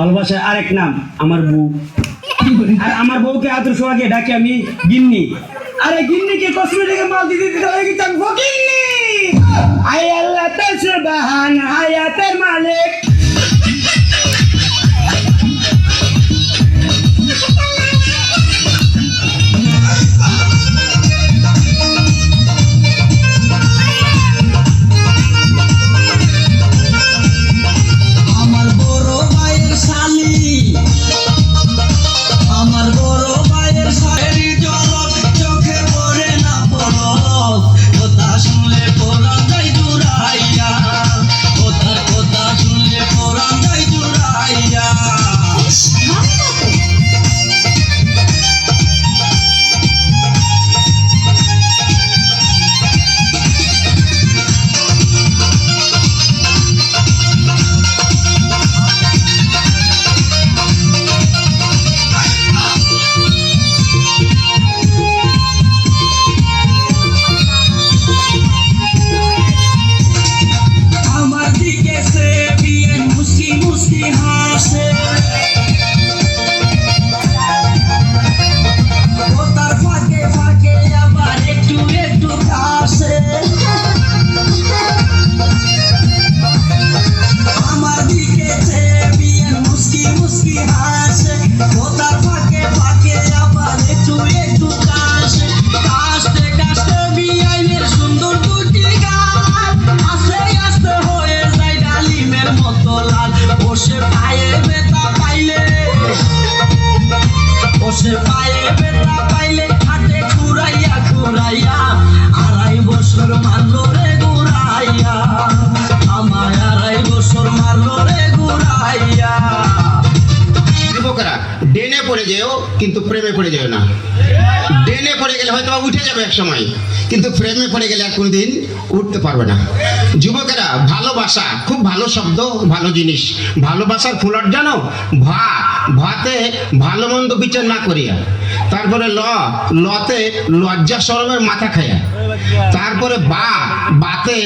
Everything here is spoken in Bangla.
ভালোবাসার আরেক নাম আমার বউ। আর আমার বউকে আদর্শ আগে ডাকে আমি গিন্নি। আরে গিন্নিকে কসমেটিকের মাল দিতে দিতে হয়ে গেছে আমি ফকিন্নি। আয় আল্লাহ তার সুবহান হায়াতের মালিক। আমার বড় ভাইয়ের শালি, আমার বড় ভাইয়ের শাড়ি জলক চোখে পড়ে না পলক, কথা শুনলে পরাণ যায় জুড়াইয়া, ওতার কথা শুনলে পরাণ যায় জুড়াইয়া। আমার দিকে সে বিয়ে মুসকি মুসকি হাসে, ও তার ফাঁকে ফাঁকে আবার একটু একটু কাশে। আমার দিকে সে বিয়ে মুসকি মুসকি হাসে, ও তার ফাঁকে ফাঁকে আবার একটু একটু কাশে। কাশতে কাশতে বিয়াইনের সুন্দর দুটি গাল আস্তে আস্তে হয়ে যায় ডালিমের মতো লাল। বসে পায়ে ব্যথা পাইলে, বসে পায়ে ব্যথা পাইলে হাতে ঘুরাইয়া ঘুরাইয়া 2.5 বছর মারলো রে ঘুরাইয়া, আমায় 2.5 বছর মারলো রে ঘুরাইয়া। যুবকেরা ডেনে পড়ে যেও কিন্তু প্রেমে পড়ে যেও না। ডেনে পড়ে গেলে হয়তো বা উঠে যাবে এক সময়, কিন্তু প্রেমে পড়ে গেলে আর কোনোদিন উঠতে পারবে না। যুবকেরা ভালোবাসা খুব ভালো শব্দ, ভালো জিনিস। ভালোবাসার ফুলট জানো? ভাতে ভালো মন্দ বিচার না করিয়া, তারপরে লতে লজ্জা শরমের মাথা খাইয়া, তারপরে বাতে